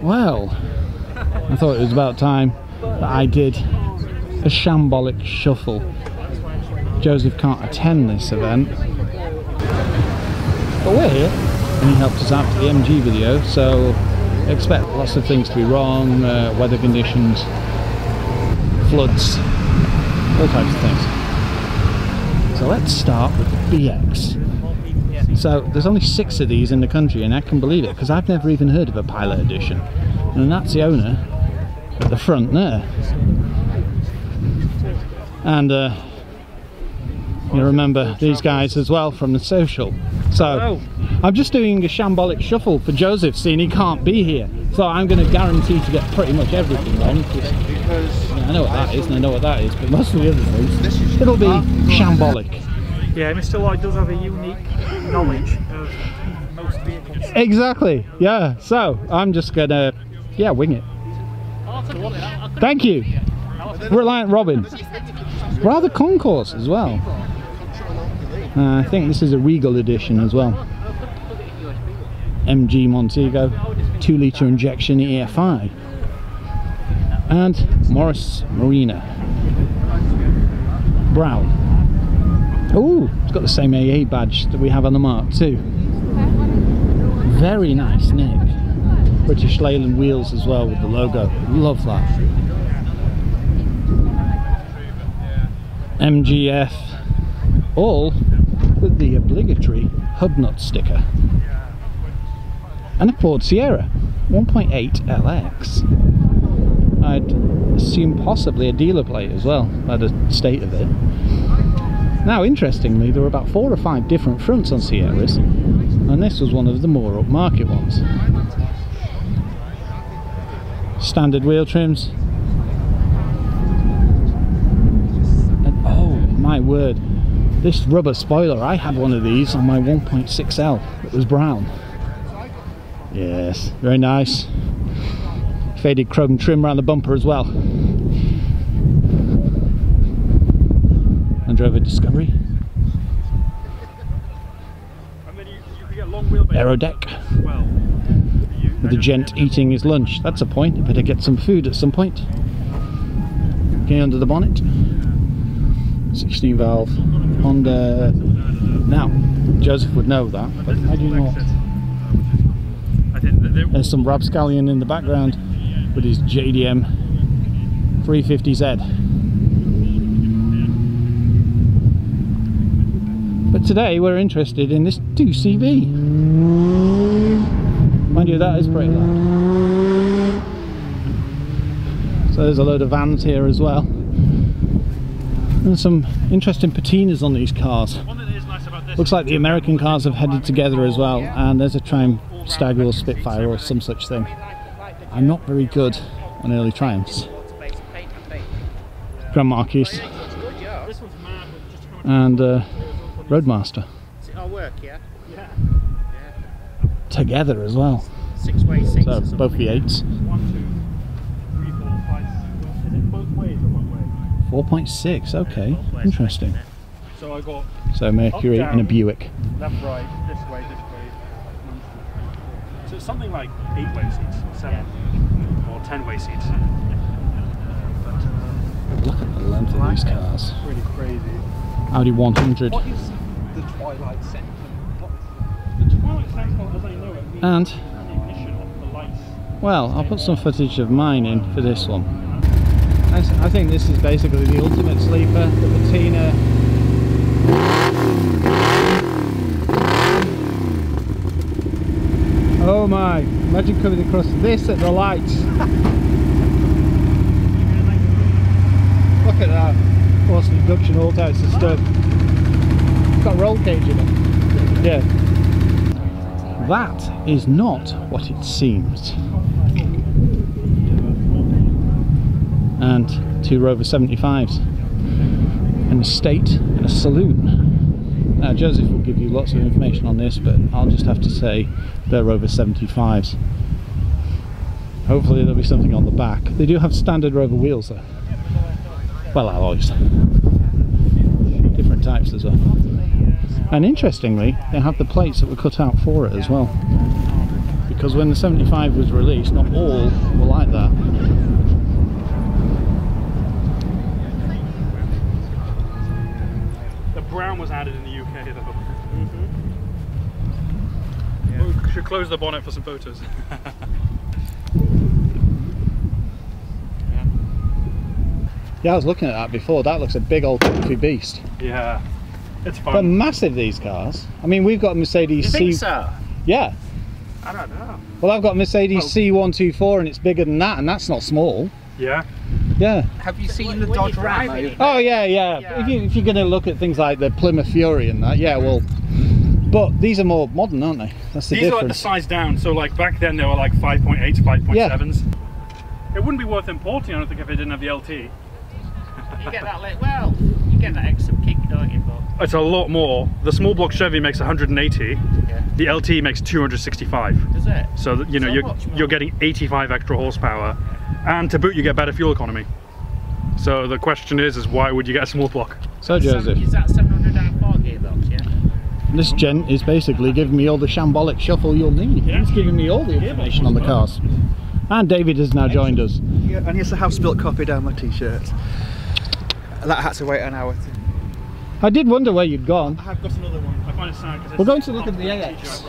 Well, I thought it was about time that I did a Shambolic shuffle. Joseph can't attend this event, but we're here and he helped us out for the MG video, so expect lots of things to be wrong, weather conditions, floods, all types of things. So let's start with the BX. So there's only 6 of these in the country, and I can believe it because I've never even heard of a Pilot Edition, and that's the owner at the front there. And you remember these guys as well from the social. So I'm just doing a Shambolic shuffle for Joseph, seeing he can't be here, so I'm going to guarantee to get pretty much everything wrong, because I know what that is and I know what that is, but most of the other things it'll be Shambolic. Yeah, Mr. Lloyd does have a unique knowledge of most vehicles. Exactly, yeah. So I'm just gonna, wing it. Thank you. Reliant Robin. Rather concourse as well. I think this is a Regal edition as well. MG Montego, 2-litre injection EFI. And Morris Marina. Brown. Oh, it's got the same AA badge that we have on the Mark II. Very nice nick. British Leyland wheels as well with the logo. Love that. MGF, all with the obligatory HubNut sticker. And a Ford Sierra 1.8 LX. I'd assume possibly a dealer plate as well, by the state of it. Now, interestingly, there were about 4 or 5 different fronts on Sierras, and this was one of the more upmarket ones. Standard wheel trims. And oh my word, this rubber spoiler, I had one of these on my 1.6L. It was brown. Yes, very nice. Faded chrome trim around the bumper as well. And drove a Discovery. Aero deck. With the gent eating his lunch. That's a point. I better get some food at some point. Okay, under the bonnet. 16 valve Honda. Now, Joseph would know that, but I do not. There's some rapscallion in the background with his JDM 350Z. But today we're interested in this 2CV. Mind you, that is pretty loud. So there's a load of vans here as well. And some interesting patinas on these cars. Looks like the American cars have headed together as well, and there's a Stagwell Spitfire or some such thing. I'm not very good on early Triumphs. Grand Marquis and Roadmaster together as well. So both V8s. 4.6, okay, interesting. So Mercury in a Buick. Left, right, this way, this way. So it's something like 8-way seats, 7 or 10-way seats. Look at the length of these cars. Really crazy. Audi 100. What is the Twilight Sentinel? The Twilight Sentinel, as I know it, means and the ignition of the lights. Well, I'll put some footage of mine in for this one. I think this is basically the ultimate sleeper, the patina. Oh my, imagine coming across this at the lights. Look at that. Force induction, all types of stuff. It's got roll cage in it. Yeah. That is not what it seems. And 2 Rover 75s. An estate and a saloon. Now Joseph will give you lots of information on this, but I'll just have to say they're Rover 75s. Hopefully there'll be something on the back. They do have standard Rover wheels though. Well, alloys. Different types as well. And interestingly, they have the plates that were cut out for it as well. because when the 75 was released, not all were like that. The brown was added in the UK though. Yeah. We should close the bonnet for some photos. Yeah, I was looking at that before. That looks a big old comfy beast. Yeah, it's fun. They're massive, these cars. I mean, we've got a Mercedes You think so? Yeah. I don't know. Well, I've got a Mercedes C124 and it's bigger than that, and that's not small. Yeah. Yeah. Have you seen the Dodge Ram? Oh yeah. If you're going to look at things like the Plymouth Fury and that, yeah, well, but these are more modern, aren't they? That's the These are like the difference. size down, so like back then they were like 5.8s, 5.7s. It wouldn't be worth importing, I don't think, if it didn't have the LT. You get that, well, you get that extra kick, don't you? But It's a lot more. The small block Chevy makes 180. yeah. The LT makes 265. Does it? So that, you know, So much more. you're getting 85 extra horsepower, and to boot you get better fuel economy. So the question is why would you get a small block? So Joseph, Is that 704 gearbox? Yeah. this gent is basically giving me all the shambolic shuffle you'll need. Yeah. He's giving me all the information on the cars. And David has now joined us. Yeah, and yes, I have spilt coffee down my t-shirt. That had to wait an hour. I did wonder where you'd gone. I have got another one. I find it sad because We're going to look at the AX.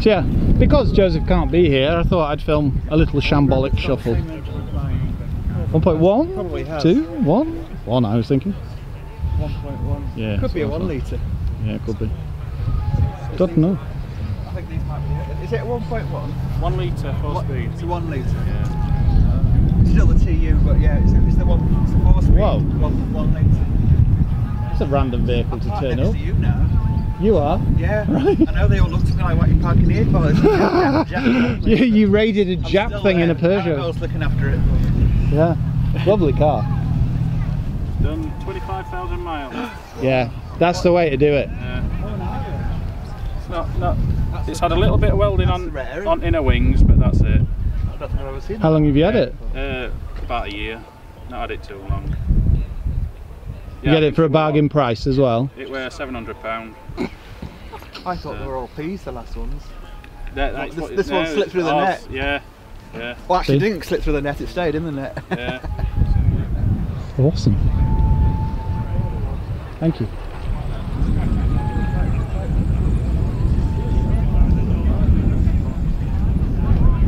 So yeah, because Joseph can't be here, I thought I'd film a little shambolic shuffle. 1.1? Probably has. 2? 1? 1 I was thinking. 1.1. Yeah. Could be a so I 1 thought. litre. Yeah, it could be. Don't know. I think these might be it. Is it a 1.1? 1 litre, 4 speed. It's a 1 litre. Yeah. Still the TU, but yeah, it's the 4 speed. Whoa. 1 litre. It's a random vehicle to Park turn next up. to you now. You are? Yeah. Right. I know they all looked at me like, what are you parking here for? You raided a Jap thing in a I Peugeot. was looking after it. Yeah. Lovely car. Done 25,000 miles. Yeah, that's the way to do it. It's not. It's had a little bit of welding That's rare, on inner wings, but that's it. I don't think I've ever seen How long have you had it? About a year. Not had it too long. You get it for a bargain price as well. It were £700. I thought they were all peas, the last ones. That's what This one slipped through the net. Yeah, yeah, Well, actually, it See? didn't slip through the net, it stayed in the net. yeah. Awesome. Thank you.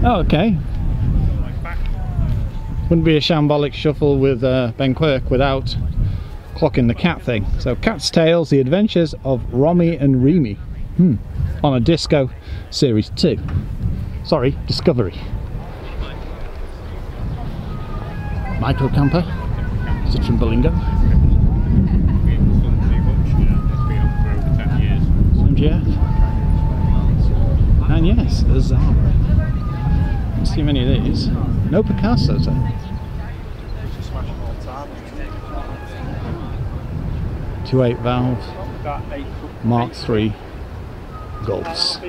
Oh, okay. Wouldn't be a shambolic shuffle with Ben Quirk without clocking the cat thing. So Cat's Tales, The Adventures of Romy and Remy. On a Disco Series 2. Sorry, Discovery. Micro camper. Citroen Berlingo. MGF. And yes, a Zara. Don't see many of these. No Picassos though. 2.8 valve, Mark III Golfs. I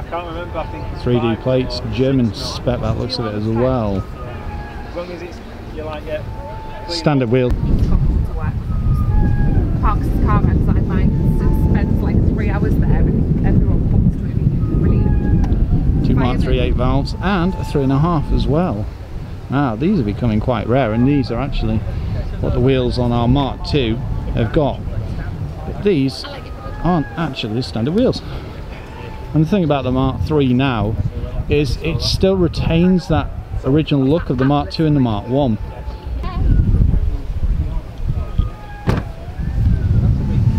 can't remember, I think it's 3D plates, German spec that looks of it as well. As long as it's, you like it. Standard wheel. To work. Parks his car outside mine, spends like 3 hours there, and everyone comes to him really. 2 Mark III 8 valves and a 3.5 as well. Now these are becoming quite rare, and these are actually what the wheels on our Mark II have got. But these aren't actually standard wheels. And the thing about the Mark III now is it still retains that original look of the Mark II and the Mark I.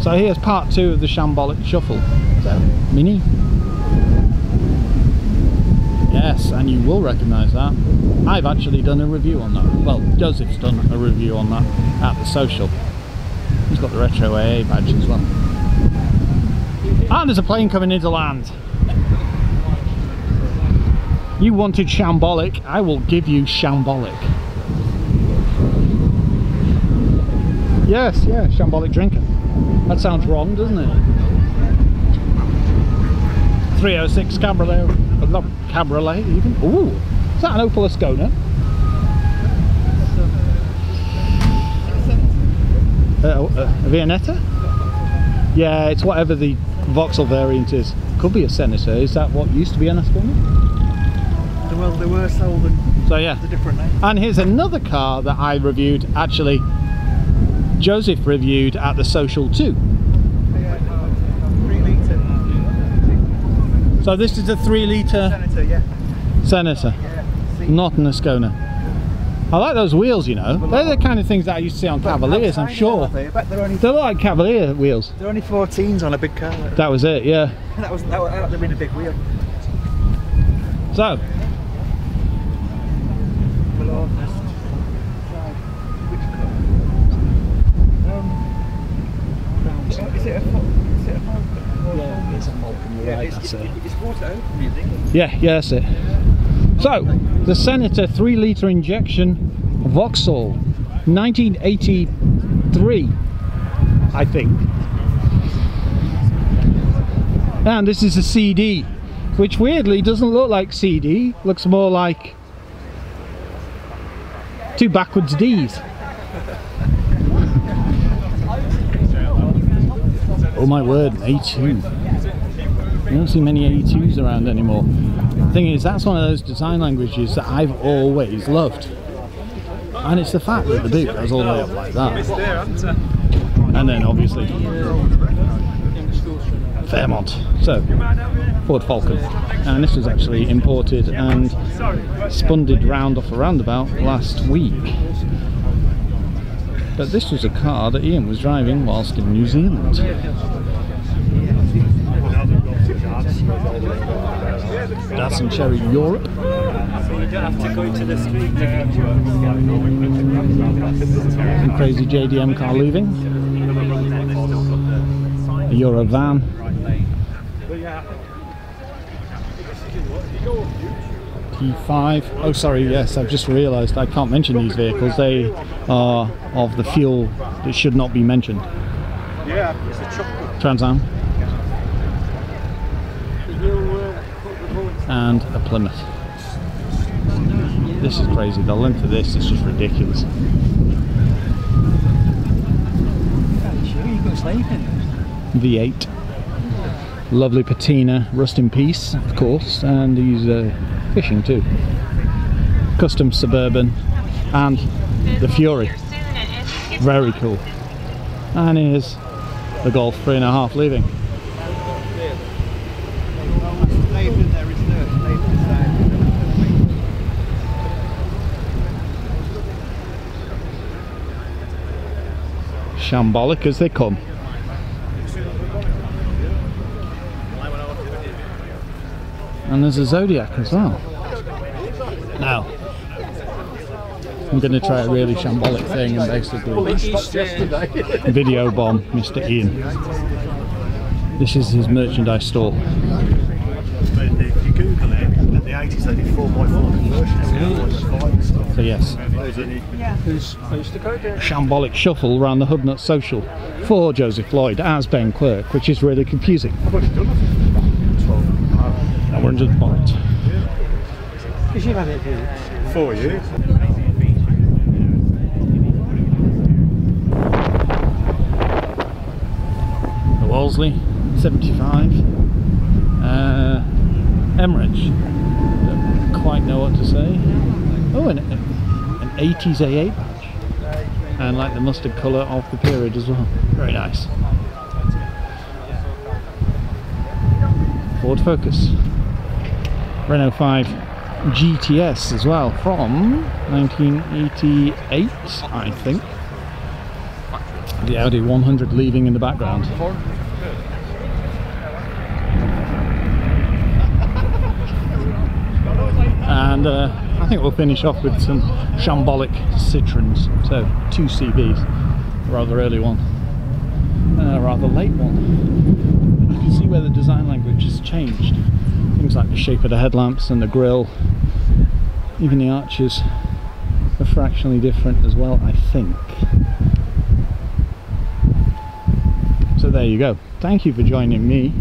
So here's part 2 of the shambolic shuffle. So, Mini. Yes, and you will recognise that. I've actually done a review on that. Well, Joseph's done a review on that at the social. He's got the retro AA badge as well. And there's a plane coming into land. You wanted shambolic, I will give you shambolic. Yes, yeah, shambolic drinker. That sounds wrong, doesn't it? 306 Cabriolet, not Cabriolet even. Ooh, is that an Opel Ascona? A Viennetta? Yeah, it's whatever the Vauxhall variant is. Could be a Senator. Is that what used to be an Ascona? Well, they were sold in So yeah. a different name. And here's another car that I reviewed. Actually, Joseph reviewed at the social too. 3 litre. So this is a 3 litre Senator, yeah. Senator, Yeah. not an Ascona. I like those wheels, you know. They're the kind of things that I used to see on Cavaliers, I'm sure. I bet they're only They're like Cavalier wheels. 14s on a big car. That was it, yeah. That would have been a big wheel. So, Is it a yeah, it's a Vulcan, you're right, that's it. It's water open, you think? Yeah, that's it. So, the Senator 3 litre injection Vauxhall, 1983, I think. And this is a CD, which weirdly doesn't look like CD, looks more like 2 backwards Ds. Oh my word, an A2. You don't see many A2s around anymore. The thing is, that's one of those design languages that I've always loved. And it's the fact that the boot goes all the way up like that. And then obviously Fairmont. So, Ford Falcon. And this was actually imported and spunded round off a roundabout last week. But this was a car that Ian was driving whilst in New Zealand. That's in Cherry, Europe. You don't have to go to the street. Some crazy JDM car leaving. A Euro van. T5. Oh, sorry, yes, I've just realised I can't mention these vehicles. They are of the fuel that should not be mentioned. Yeah, it's a chocolate. Trans Am. And a Plymouth. This is crazy. The length of this is just ridiculous. V8. Lovely patina, rust in peace, of course, and he's fishing too. Custom Suburban and the Fury. Very cool. And here's the Golf 3.5 leaving. Shambolic as they come. And there's a Zodiac as well. Now, I'm going to try a really shambolic thing and basically video bomb Mr. Ian. This is his merchandise store. If you Google it, in the 80s they did 4x4 conversions. So yes, shambolic shuffle around the HubNut social for Joseph Lloyd as Ben Quirk, which is really confusing. And we're into the bonnet. 4 years. The Wolseley 75. Emirates. Don't quite know what to say. Oh, an 80s A8 badge. And like the mustard colour of the period as well. Very nice. Ford Focus. Renault 5 GTS as well from 1988, I think. The Audi 100 leaving in the background. And I think we'll finish off with some shambolic Citroens. So 2 CVs, a rather early one and a rather late one. You can see where the design language has changed. Things like the shape of the headlamps and the grille, even the arches are fractionally different as well, I think. So there you go. Thank you for joining me,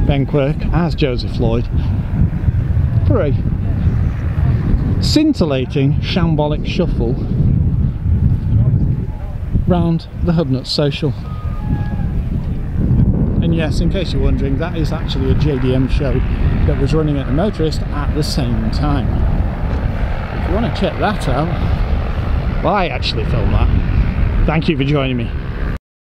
Ben Quirk, as Joseph Lloyd, for a scintillating shambolic shuffle round the HubNut social. And yes, in case you're wondering, that is actually a JDM show that was running at the Motorist at the same time. If you want to check that out, well, I actually filmed that. Thank you for joining me.